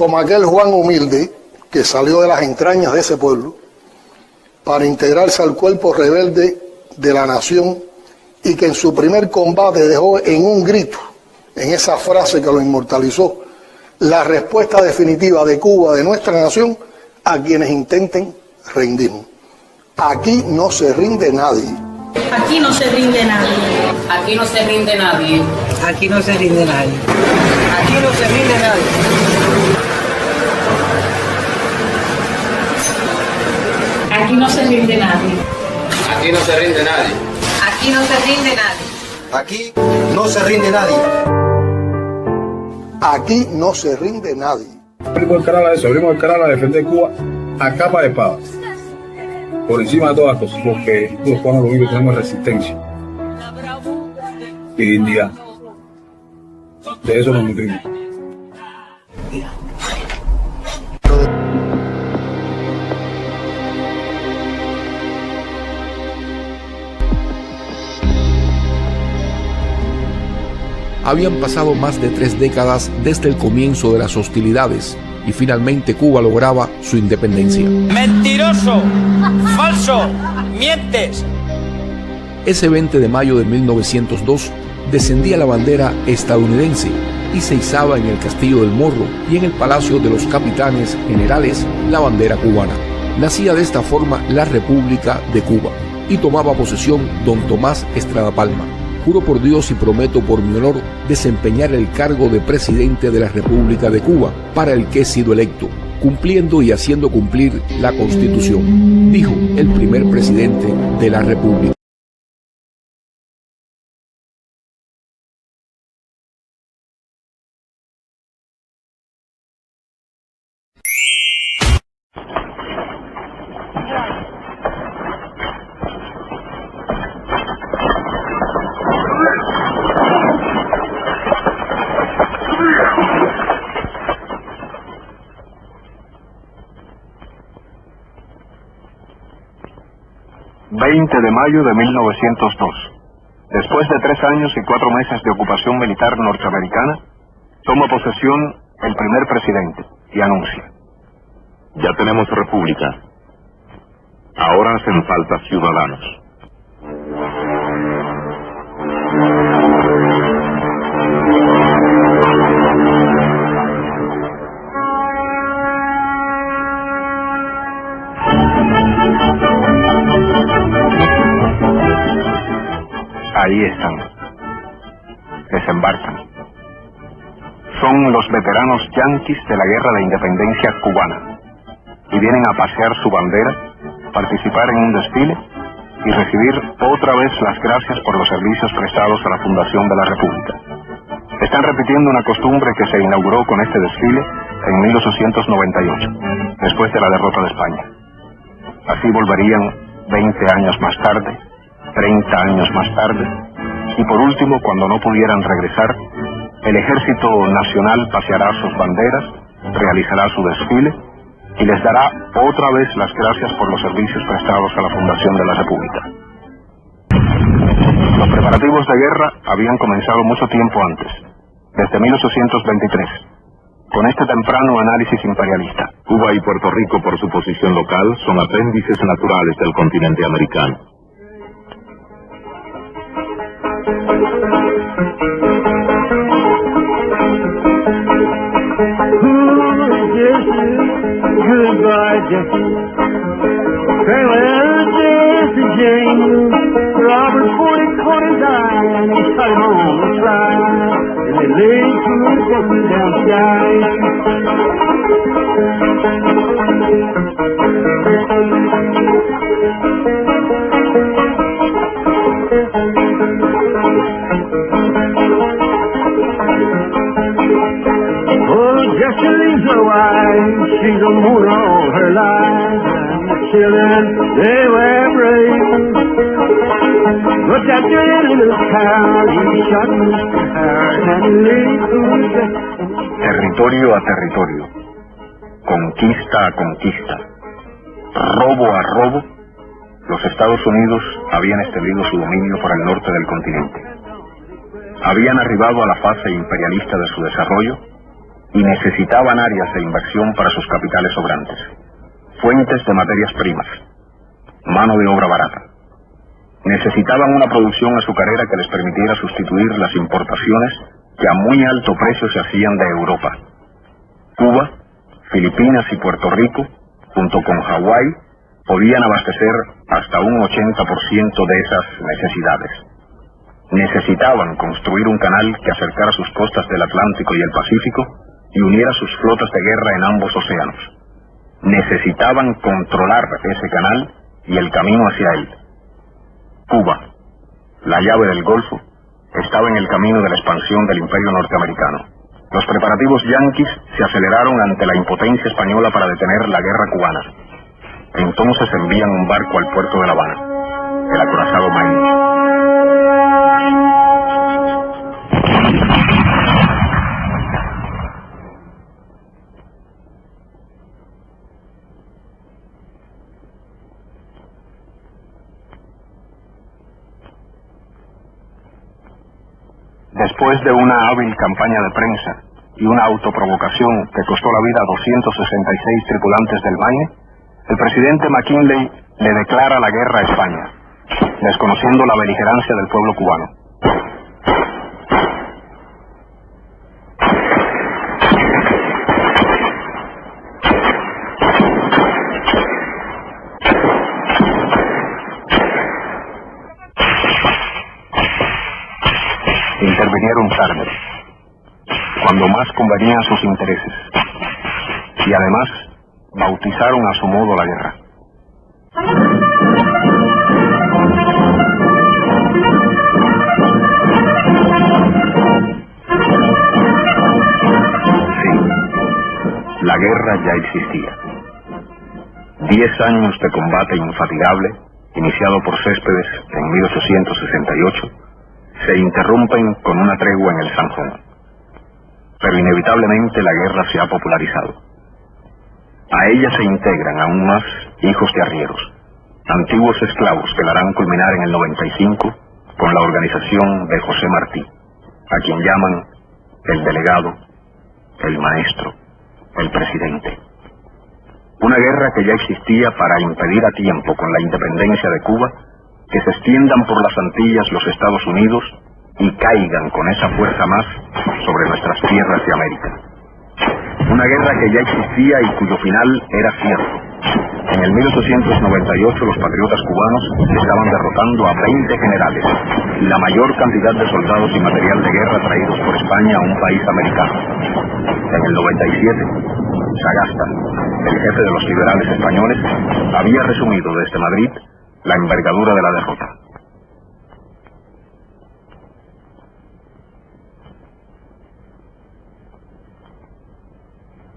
como aquel Juan humilde que salió de las entrañas de ese pueblo para integrarse al cuerpo rebelde de la nación y que en su primer combate dejó en un grito, en esa frase que lo inmortalizó, la respuesta definitiva de Cuba, de nuestra nación, a quienes intenten rendirnos. Aquí no se rinde nadie. Aquí no se rinde nadie. Aquí no se rinde nadie. Aquí no se rinde nadie. Aquí no se rinde nadie. Aquí no se rinde nadie. Aquí no se rinde nadie. Aquí no se rinde nadie. Aquí no se rinde nadie. Aquí no se rinde nadie. Abrimos el canal a eso, abrimos el canal a defender Cuba a capa de espada. Por encima de todas las cosas, porque los cubanos lo único que tenemos es resistencia y dignidad. De eso nos nutrimos. Habían pasado más de 3 décadas desde el comienzo de las hostilidades y finalmente Cuba lograba su independencia. ¡Mentiroso! ¡Falso! ¡Mientes! Ese 20 de mayo de 1902 descendía la bandera estadounidense y se izaba en el Castillo del Morro y en el Palacio de los Capitanes Generales la bandera cubana. Nacía de esta forma la República de Cuba y tomaba posesión don Tomás Estrada Palma. Juro por Dios y prometo por mi honor desempeñar el cargo de presidente de la República de Cuba, para el que he sido electo, cumpliendo y haciendo cumplir la Constitución, dijo el primer presidente de la República. ...20 de mayo de 1902... Después de 3 años y 4 meses de ocupación militar norteamericana... toma posesión el primer presidente y anuncia: ya tenemos república. Ahora hacen falta ciudadanos. Ahí están. Desembarcan. Son los veteranos yanquis de la Guerra de Independencia cubana. Y vienen a pasear su bandera, participar en un desfile y recibir otra vez las gracias por los servicios prestados a la fundación de la República. Están repitiendo una costumbre que se inauguró con este desfile en 1898, después de la derrota de España. Así volverían 20 años más tarde, 30 años más tarde, y por último, cuando no pudieran regresar, el Ejército Nacional paseará sus banderas, realizará su desfile y les dará otra vez las gracias por los servicios prestados a la fundación de la República. Los preparativos de guerra habían comenzado mucho tiempo antes, desde 1823, con este temprano análisis imperialista. Cuba y Puerto Rico, por su posición local, son apéndices naturales del continente americano. Goodbye, Jesse. Farewell, Jesse James. Robert Ford caught his eye and he shot him on the slide. And they laid to his weapon down Jesse leaves her wife, she's a moon all her life, and the children, they were brave. But that dirty little cow, he shot Mr. Howard and laid. Territorio a territorio, conquista a conquista, robo a robo, los Estados Unidos habían extendido su dominio por el norte del continente. Habían arribado a la fase imperialista de su desarrollo y necesitaban áreas de inversión para sus capitales sobrantes, fuentes de materias primas, mano de obra barata. Necesitaban una producción azucarera que les permitiera sustituir las importaciones que a muy alto precio se hacían de Europa. Cuba, Filipinas y Puerto Rico, junto con Hawái, podían abastecer hasta un 80% de esas necesidades. Necesitaban construir un canal que acercara sus costas del Atlántico y el Pacífico y uniera sus flotas de guerra en ambos océanos. Necesitaban controlar ese canal y el camino hacia él. Cuba, la llave del Golfo, estaba en el camino de la expansión del Imperio norteamericano. Los preparativos yanquis se aceleraron ante la impotencia española para detener la guerra cubana. Entonces envían un barco al puerto de La Habana, el acorazado Maine. Después de una hábil campaña de prensa y una autoprovocación que costó la vida a 266 tripulantes del Maine, el presidente McKinley le declara la guerra a España, desconociendo la beligerancia del pueblo cubano. Intervinieron tarde, cuando más convenían sus intereses, y además bautizaron a su modo la guerra. Sí, la guerra ya existía. 10 años de combate infatigable, iniciado por Céspedes en 1868, se interrumpen con una tregua en el Sanjón. Pero inevitablemente la guerra se ha popularizado. A ella se integran aún más hijos de arrieros, antiguos esclavos que la harán culminar en el 95 con la organización de José Martí, a quien llaman el delegado, el maestro, el presidente. Una guerra que ya existía para impedir a tiempo, con la independencia de Cuba, que se extiendan por las Antillas los Estados Unidos y caigan con esa fuerza más sobre nuestras tierras de América. Una guerra que ya existía y cuyo final era cierto. En el 1898 los patriotas cubanos estaban derrotando a 20 generales y la mayor cantidad de soldados y material de guerra traídos por España a un país americano. En el 97, Sagasta, el jefe de los liberales españoles, había resumido desde Madrid la envergadura de la derrota.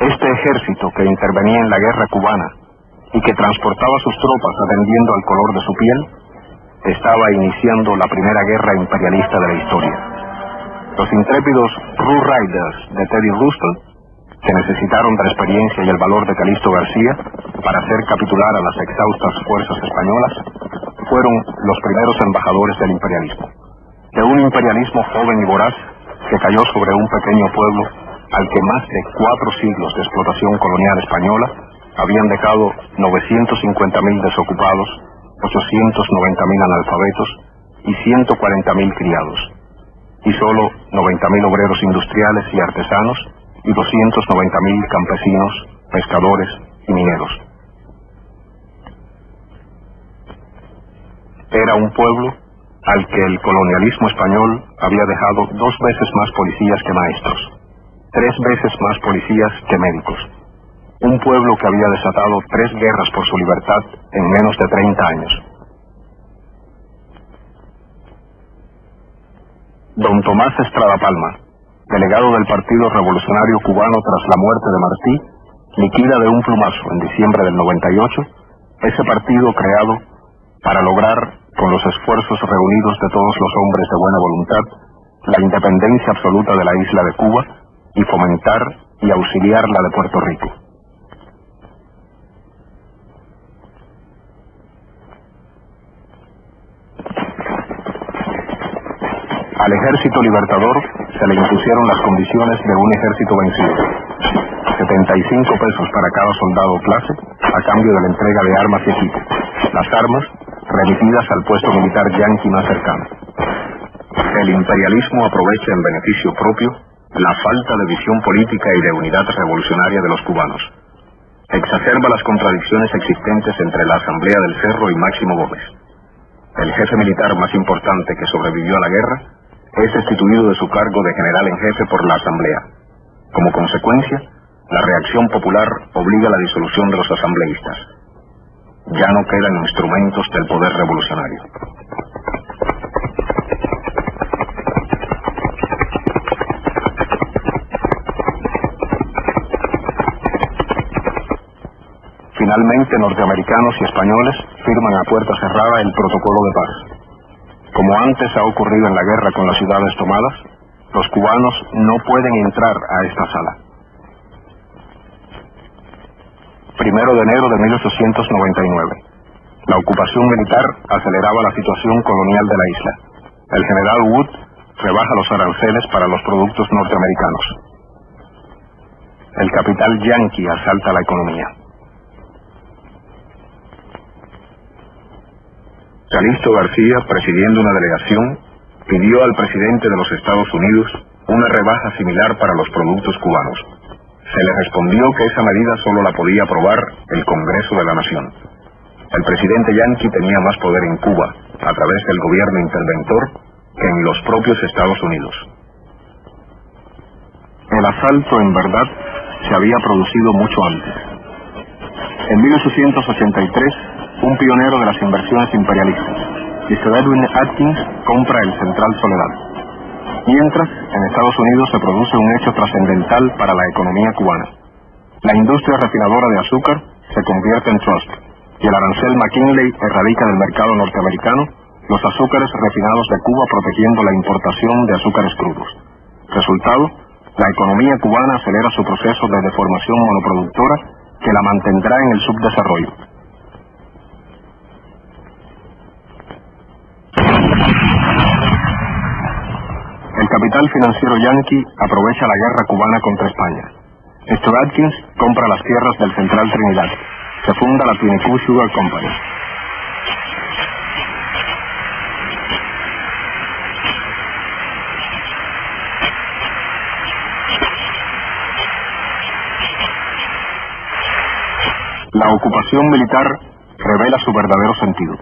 Este ejército que intervenía en la guerra cubana y que transportaba sus tropas atendiendo al color de su piel, estaba iniciando la primera guerra imperialista de la historia. Los intrépidos Rough Riders de Teddy Roosevelt, que necesitaron de la experiencia y el valor de Calixto García para hacer capitular a las exhaustas fuerzas españolas, fueron los primeros embajadores del imperialismo. De un imperialismo joven y voraz que cayó sobre un pequeño pueblo al que más de 4 siglos de explotación colonial española habían dejado 950.000 desocupados, 890.000 analfabetos y 140.000 criados, y solo 90.000 obreros industriales y artesanos y 290.000 campesinos, pescadores y mineros. Era un pueblo al que el colonialismo español había dejado 2 veces más policías que maestros, 3 veces más policías que médicos. Un pueblo que había desatado 3 guerras por su libertad en menos de 30 años. Don Tomás Estrada Palma, delegado del Partido Revolucionario Cubano tras la muerte de Martí, liquida de un plumazo en diciembre del 98 ese partido creado para lograr, con los esfuerzos reunidos de todos los hombres de buena voluntad, la independencia absoluta de la isla de Cuba y fomentar y auxiliar la de Puerto Rico. Al Ejército Libertador se le impusieron las condiciones de un ejército vencido. 75 pesos para cada soldado o clase, a cambio de la entrega de armas y equipo. Las armas remitidas al puesto militar yanqui más cercano. El imperialismo aprovecha en beneficio propio la falta de visión política y de unidad revolucionaria de los cubanos. Exacerba las contradicciones existentes entre la Asamblea del Cerro y Máximo Gómez. El jefe militar más importante que sobrevivió a la guerra es destituido de su cargo de general en jefe por la Asamblea. Como consecuencia, la reacción popular obliga a la disolución de los asambleístas. Ya no quedan instrumentos del poder revolucionario. Finalmente, norteamericanos y españoles firman a puerta cerrada el protocolo de paz. Como antes ha ocurrido en la guerra con las ciudades tomadas, los cubanos no pueden entrar a esta sala. 1 de enero de 1899. La ocupación militar aceleraba la situación colonial de la isla. El general Wood rebaja los aranceles para los productos norteamericanos. El capital yanqui asalta la economía. Calixto García, presidiendo una delegación, pidió al presidente de los Estados Unidos una rebaja similar para los productos cubanos. Se le respondió que esa medida solo la podía aprobar el Congreso de la Nación. El presidente yanqui tenía más poder en Cuba, a través del gobierno interventor, que en los propios Estados Unidos. El asalto, en verdad, se había producido mucho antes. En 1883, un pionero de las inversiones imperialistas, Mr. Edwin Atkins, compra el Central Soledad. Mientras, en Estados Unidos se produce un hecho trascendental para la economía cubana. La industria refinadora de azúcar se convierte en trust, y el arancel McKinley erradica del mercado norteamericano los azúcares refinados de Cuba, protegiendo la importación de azúcares crudos. Resultado, la economía cubana acelera su proceso de deformación monoproductora que la mantendrá en el subdesarrollo. El capital financiero yanqui aprovecha la guerra cubana contra España. Mr. Atkins compra las tierras del Central Trinidad. Se funda la Tunicu Sugar Company. La ocupación militar revela su verdadero sentido.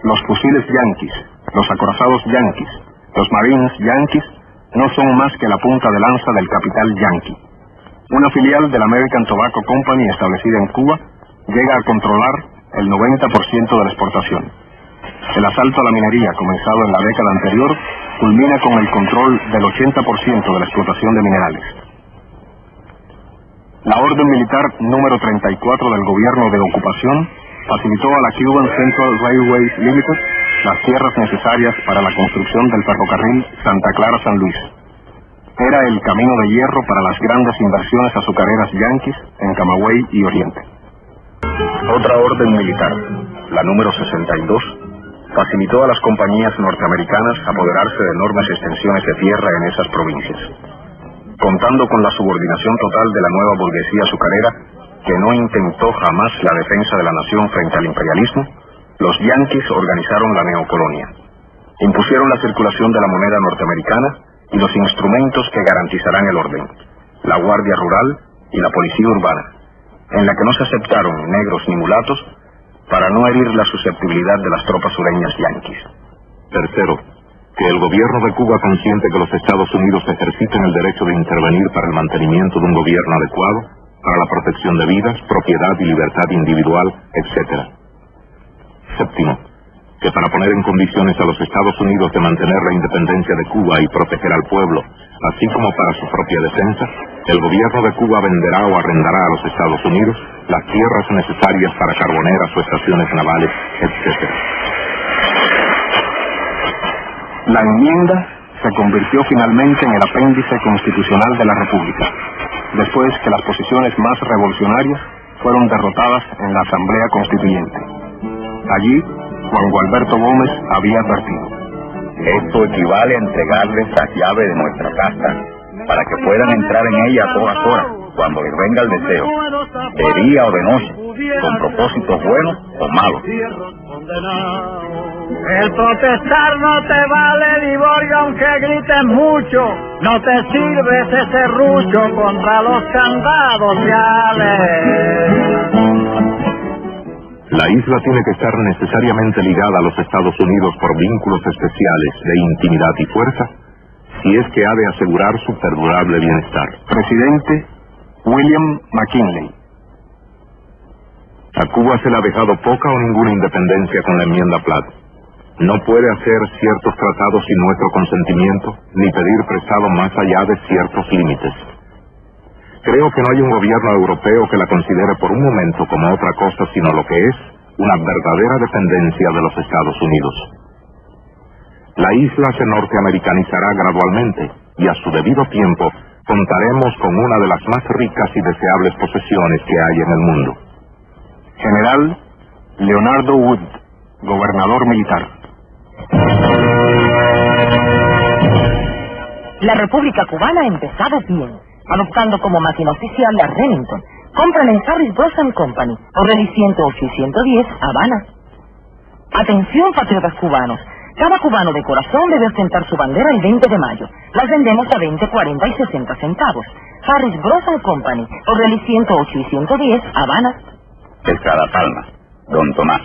Los fusiles yanquis, los acorazados yanquis, los marines yanquis no son más que la punta de lanza del capital yanqui. Una filial de la American Tobacco Company establecida en Cuba llega a controlar el 90% de la exportación. El asalto a la minería, comenzado en la década anterior, culmina con el control del 80% de la explotación de minerales. La orden militar número 34 del gobierno de ocupación facilitó a la Cuban Central Railways Limited las tierras necesarias para la construcción del ferrocarril Santa Clara-San Luis. Era el camino de hierro para las grandes inversiones azucareras yanquis en Camagüey y Oriente. Otra orden militar, la número 62, facilitó a las compañías norteamericanas apoderarse de enormes extensiones de tierra en esas provincias. Contando con la subordinación total de la nueva burguesía azucarera, que no intentó jamás la defensa de la nación frente al imperialismo, los yanquis organizaron la neocolonia. Impusieron la circulación de la moneda norteamericana y los instrumentos que garantizarán el orden, la Guardia Rural y la Policía Urbana, en la que no se aceptaron negros ni mulatos para no herir la susceptibilidad de las tropas sureñas yanquis. Tercero, que el gobierno de Cuba consiente que los Estados Unidos ejerciten el derecho de intervenir para el mantenimiento de un gobierno adecuado, para la protección de vidas, propiedad y libertad individual, etc. Séptimo, que para poner en condiciones a los Estados Unidos de mantener la independencia de Cuba y proteger al pueblo, así como para su propia defensa, el gobierno de Cuba venderá o arrendará a los Estados Unidos las tierras necesarias para carboneras o estaciones navales, etc. La enmienda se convirtió finalmente en el apéndice constitucional de la República, después que las posiciones más revolucionarias fueron derrotadas en la Asamblea Constituyente. Allí, Juan Gualberto Gómez había advertido: Esto equivale a entregarles la llave de nuestra casa para que puedan entrar en ella a todas horas, cuando les venga el deseo, de día o de noche, con propósitos buenos o malos. El protestar no te vale, Liborio, aunque grites mucho. No te sirve ese serrucho contra los candados reales. La isla tiene que estar necesariamente ligada a los Estados Unidos por vínculos especiales de intimidad y fuerza, si es que ha de asegurar su perdurable bienestar. Presidente William McKinley. A Cuba se le ha dejado poca o ninguna independencia con la enmienda Platt. No puede hacer ciertos tratados sin nuestro consentimiento, ni pedir prestado más allá de ciertos límites. Creo que no hay un gobierno europeo que la considere por un momento como otra cosa sino lo que es una verdadera dependencia de los Estados Unidos. La isla se norteamericanizará gradualmente y a su debido tiempo contaremos con una de las más ricas y deseables posesiones que hay en el mundo. General Leonardo Wood, gobernador militar. La República Cubana ha empezado bien, adoptando como máquina oficial a Remington. Compran en Harris Bros. Company, O'Reilly 108 y 110, Habana. Atención, patriotas cubanos. Cada cubano de corazón debe ostentar su bandera el 20 de mayo. Las vendemos a 20, 40 y 60 centavos. Harris Bros. Company, O'Reilly 108 y 110, Habana. Estrada Palma, Don Tomás.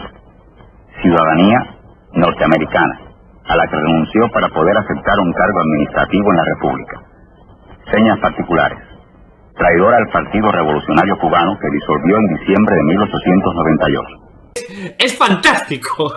Ciudadanía norteamericana, a la que renunció para poder aceptar un cargo administrativo en la República. Señas particulares. Traidor al Partido Revolucionario Cubano que disolvió en diciembre de 1898. Es fantástico.